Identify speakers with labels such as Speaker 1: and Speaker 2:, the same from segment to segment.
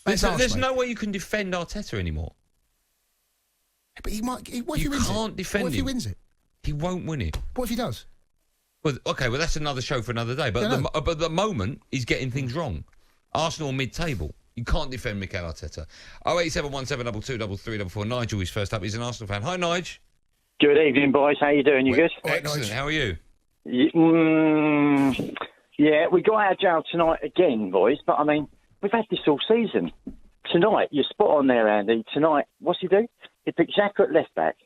Speaker 1: There's no way you can defend Arteta anymore.
Speaker 2: But he might. What if
Speaker 1: You
Speaker 2: he wins
Speaker 1: can't
Speaker 2: it?
Speaker 1: defend
Speaker 2: What if he
Speaker 1: him.
Speaker 2: wins it?
Speaker 1: He won't win it.
Speaker 2: What if he does?
Speaker 1: Well, okay, that's another show for another day. But but at the moment, he's getting things wrong. Arsenal mid-table. You can't defend Mikel Arteta. 08717223344. Nigel is first up. He's an Arsenal fan. Hi, Nigel.
Speaker 3: Good evening, boys. How you doing? You good?
Speaker 1: Excellent. How are you?
Speaker 3: Yeah, we got out of jail tonight again, boys. But, I mean, we've had this all season. Tonight, you're spot on there, Andy. Tonight, what's he do? He picked Xhaka at left-back.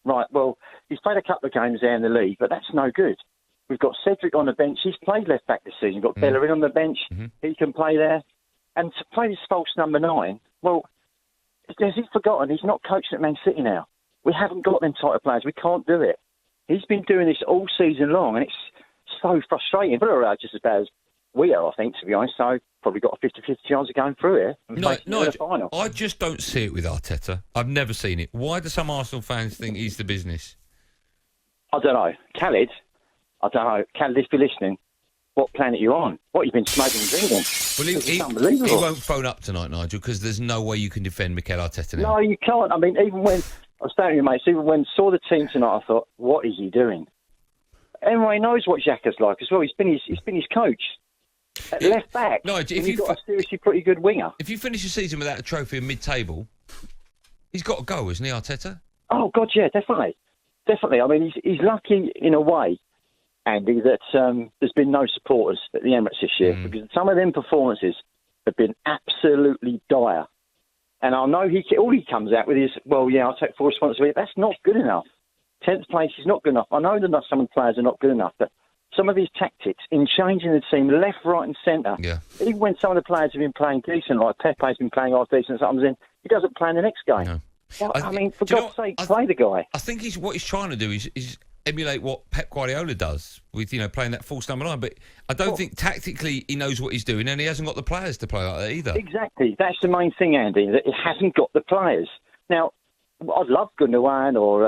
Speaker 3: Right, well, he's played a couple of games there in the league, but that's no good. We've got Cedric on the bench. He's played left-back this season. We've got Bellerin on the bench. He can play there. And to play this false number 9, well, has he forgotten he's not coaching at Man City now? We haven't got them type of players. We can't do it. He's been doing this all season long, and it's so frustrating. But we're just as bad as we are, I think, to be honest. So probably got a 50-50 chance of going through it.
Speaker 1: No, I just don't see it with Arteta. I've never seen it. Why do some Arsenal fans think he's the business?
Speaker 3: I don't know. Khaled, I don't know. Khaled, if you're listening, what planet are you on? What, you've been smoking and drinking?
Speaker 1: Well, he won't phone up tonight, Nigel, because there's no way you can defend Mikel Arteta now.
Speaker 3: No, you can't. I mean, even when I was standing with mates, even when I saw the team tonight, I thought, what is he doing? Everyone knows what Xhaka's like as well. He's been his coach. At left back,
Speaker 1: Nigel,
Speaker 3: if you've got a seriously pretty good winger.
Speaker 1: If you finish the season without a trophy in mid-table, he's got to go, isn't he, Arteta?
Speaker 3: Oh, God, yeah, definitely. Definitely. I mean, he's lucky in a way, Andy, that there's been no supporters at the Emirates this year because some of them performances have been absolutely dire. And I know all he comes out with is, well, yeah, I'll take full responsibility. That's not good enough. 10th place is not good enough. I know that some of the players are not good enough, but some of his tactics in changing the team left, right and centre, even when some of the players have been playing decent, like Pepe's been playing half decent, he doesn't play in the next game.
Speaker 1: No.
Speaker 3: Well, I mean, for God's sake, play the guy.
Speaker 1: I think what he's trying to do is emulate what Pep Guardiola does with, playing that false number 9. But I don't think tactically he knows what he's doing, and he hasn't got the players to play like that either.
Speaker 3: Exactly. That's the main thing, Andy, that he hasn't got the players. Now, I'd love Gundogan or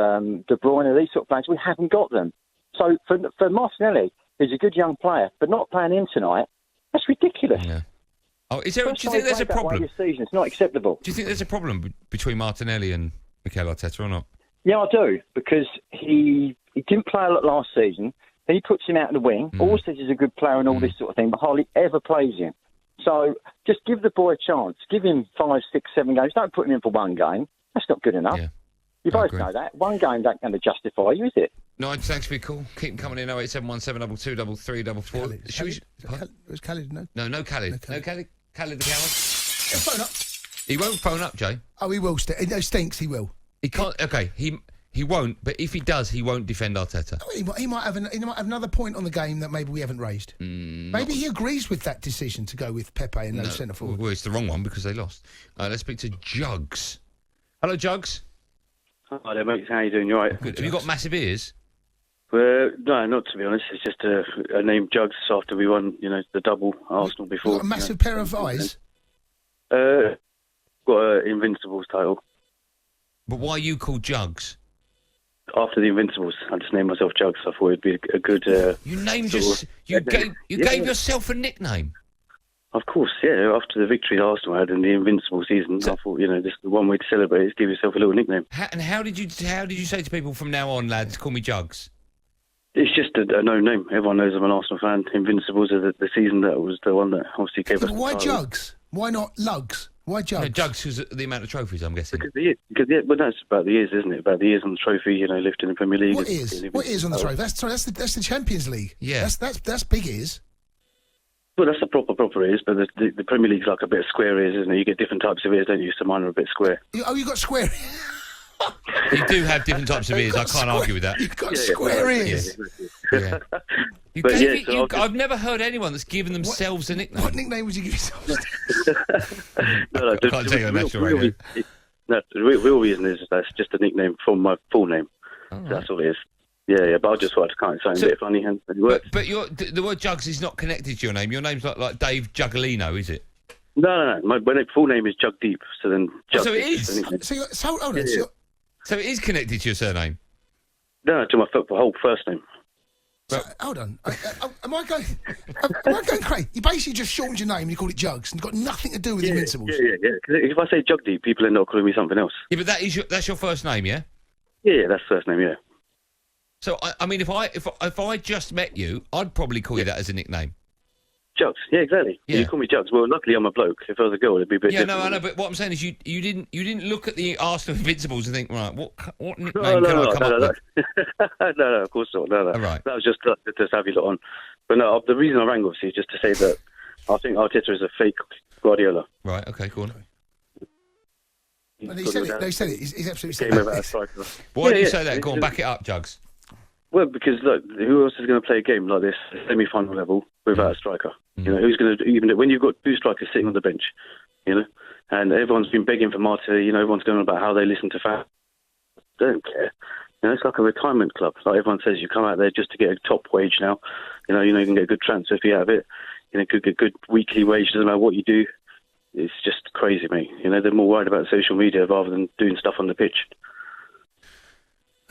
Speaker 3: De Bruyne or these sort of players. We haven't got them. So for Martinelli, who's a good young player, but not playing him tonight, that's ridiculous.
Speaker 1: Yeah. Oh, do you think there's a problem?
Speaker 3: This season. It's not acceptable.
Speaker 1: Do you think there's a problem between Martinelli and Mikel Arteta or not?
Speaker 3: Yeah, I do, because he didn't play a lot last season. Then he puts him out in the wing. Always says he's a good player and all this sort of thing, but hardly ever plays him. So just give the boy a chance. Give him 5, 6, 7 games. Don't put him in for one game. That's not good enough.
Speaker 1: Yeah.
Speaker 3: You both know that. One game ain't going to justify you, is it?
Speaker 1: No, thanks for your call. Keep them coming in. 08717223344.
Speaker 2: Was Khaled, no?
Speaker 1: No Khaled. No Khaled. Khaled the coward.
Speaker 2: He'll phone up.
Speaker 1: He won't phone up, Jay.
Speaker 2: Oh, he will. He stinks, he will.
Speaker 1: He can't. Okay, he won't. But if he does, he won't defend Arteta.
Speaker 2: He might have another point on the game that maybe we haven't raised. Maybe he agrees with that decision to go with Pepe and no centre forward.
Speaker 1: Well, it's the wrong one because they lost. Let's speak to Jugs. Hello, Jugs.
Speaker 4: Hi there, mate. How you doing? You all right?
Speaker 1: Good. Have you got massive ears?
Speaker 4: No, not to be honest. It's just a name Jugs after we won, the double Arsenal before.
Speaker 2: Got a massive pair of eyes?
Speaker 4: Got an Invincibles title.
Speaker 1: But why are you called Jugs?
Speaker 4: After the Invincibles, I just named myself Jugs. I thought it'd be a good...
Speaker 1: you named you gave yourself a nickname?
Speaker 4: Of course, yeah. After the victory Arsenal had in the Invincible season, I thought, this is the one way to celebrate is give yourself a little nickname.
Speaker 1: How did you say to people from now on, lads, call me Jugs?
Speaker 4: It's just a known name. Everyone knows I'm an Arsenal fan. Invincibles are the season that was the one that obviously gave us.
Speaker 2: Why Jugs? Why not Lugs? Why Jugs?
Speaker 1: No, Jugs because the amount of trophies, I'm guessing.
Speaker 4: But that's about the years, isn't it? About the years on the trophy, lifting the Premier League.
Speaker 2: What is on the trophy? That's the Champions League.
Speaker 1: Yeah,
Speaker 2: that's big ears.
Speaker 4: Well, that's the proper ears, but the Premier League's like a bit of square ears, isn't it? You get different types of ears, don't you? So mine are a bit square.
Speaker 2: You got square.
Speaker 1: You do have different types of ears. I can't argue with that.
Speaker 2: You've got square ears.
Speaker 1: Yeah. I've never heard anyone that's given themselves a nickname.
Speaker 2: What nickname would you give yourself?
Speaker 1: I can't tell you on national radio.
Speaker 4: No, the real reason is that's just a nickname from my full name. Oh, right. That's all it is. Yeah, but I just wanted to kind of say a bit funny and it worked.
Speaker 1: But the word Jugs is not connected to your name. Your name's like Dave Juggalino, is it?
Speaker 4: No. My full name is Jug Deep, so then Jug.
Speaker 1: So it is.
Speaker 2: So
Speaker 1: it is connected to your surname.
Speaker 4: No, to my whole first name.
Speaker 2: So, hold on. Am I going crazy? You basically just shortened your name and you call it Jugs and got nothing to do with Invincibles.
Speaker 4: Yeah. 'Cause if I say Jugdy, people end up calling me something else.
Speaker 1: Yeah, but that's your first name, yeah?
Speaker 4: Yeah, that's first name, yeah.
Speaker 1: So, I mean, if I just met you, I'd probably call you that as a nickname.
Speaker 4: Jugs, yeah, exactly.
Speaker 1: Yeah.
Speaker 4: You call me Jugs. Well, luckily I'm a bloke. If I was a girl, it'd be a bit different.
Speaker 1: I know, but what I'm saying is you didn't look at the Arsenal Invincibles and think, right, what nickname can I come up with?
Speaker 4: No, of course not. No.
Speaker 1: All right.
Speaker 4: That was just to have you lot on. But no, the reason I rang obviously is just to say that I think Arteta is a fake Guardiola.
Speaker 1: Right, okay, cool.
Speaker 2: And he said it. They said it. He's absolutely
Speaker 4: Game
Speaker 2: said
Speaker 4: without a
Speaker 2: it.
Speaker 4: striker.
Speaker 1: Why do you say that? Go on, back it up, Jugs.
Speaker 4: Well, because look, who else is going to play a game like this, semi-final level, without a striker? You know, who's going to even when you've got two strikers sitting on the bench, you know, and everyone's been begging for Marta. You know, everyone's going on about how they listen to fans. They don't care. You know, it's like a retirement club. Like everyone says, you come out there just to get a top wage now. You know, you can get a good transfer fee out of it. You know, get good weekly wage. Doesn't matter what you do. It's just crazy, mate. You know, they're more worried about social media rather than doing stuff on the pitch.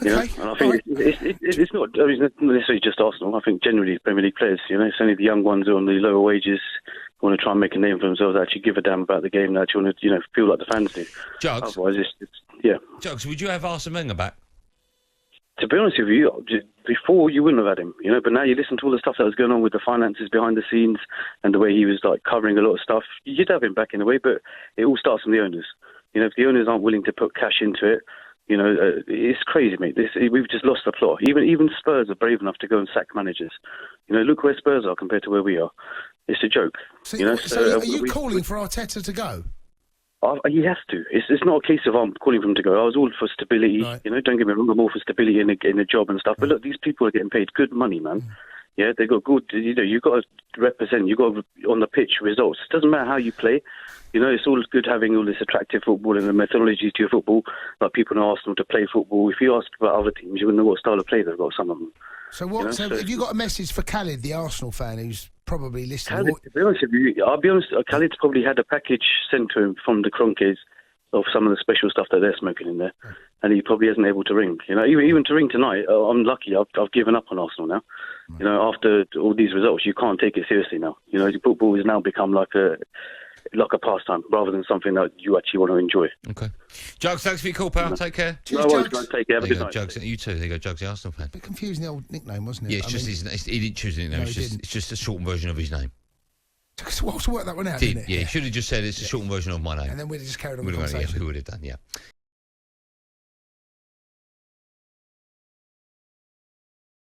Speaker 4: You know? And I think it's not. I mean, it's not necessarily just Arsenal. I think generally Premier League players. You know, it's only the young ones who are on the lower wages who want to try and make a name for themselves. Actually, give a damn about the game. Actually, want to feel like the fans do.
Speaker 1: Jugs.
Speaker 4: Otherwise, yeah.
Speaker 1: Jugs, would you have Arsene Wenger back?
Speaker 4: To be honest with you, before you wouldn't have had him. You know, but now you listen to all the stuff that was going on with the finances behind the scenes and the way he was like covering a lot of stuff. You'd have him back in a way, but it all starts from the owners. You know, if the owners aren't willing to put cash into it. You know, it's crazy, mate. We've just lost the plot. Even Spurs are brave enough to go and sack managers. You know, look where Spurs are compared to where we are. It's a joke.
Speaker 2: So,
Speaker 4: you know,
Speaker 2: so are you calling for Arteta to go?
Speaker 4: He has to. It's not a case of I'm calling for him to go. I was all for stability.
Speaker 2: Right.
Speaker 4: You know, don't get me wrong. I'm all for stability in a job and stuff. But look, these people are getting paid good money, man. Yeah, they got good. You know, you've got to represent. You've got to, on the pitch results. It doesn't matter how you play. You know, it's all good having all this attractive football and the methodology to your football, like people in Arsenal to play football. If you ask about other teams, you wouldn't know what style of play they've got, some of them.
Speaker 2: So what? You know, so have you got a message for Khalid, the Arsenal fan, who's probably listening?
Speaker 4: Khalid, to be honest with you, I'll be honest, Khalid's probably had a package sent to him from the Kroenkes of some of the special stuff that they're smoking in there, and he probably isn't able to ring. You know, even to ring tonight, I'm lucky. I've given up on Arsenal now. Right. You know, after all these results, you can't take it seriously now. You know, football has now become like a pastime rather than something that you actually want to enjoy.
Speaker 1: Okay. Jugs, thanks for your call, pal. Take care.
Speaker 2: Cheers,
Speaker 4: no worries,
Speaker 2: Jugs.
Speaker 4: Take care. Have a good night.
Speaker 1: Jugs, you too. There you go, Jugs, the Arsenal fan.
Speaker 2: A bit confusing, the old nickname, wasn't it?
Speaker 1: Yeah, he didn't choose it. It's just a shortened version of his name.
Speaker 2: Well, to work that one out, didn't it?
Speaker 1: Yeah, he should have just said it's a shortened version of my name.
Speaker 2: And then we'd have just carried on with the conversation.
Speaker 1: We would have done, yeah.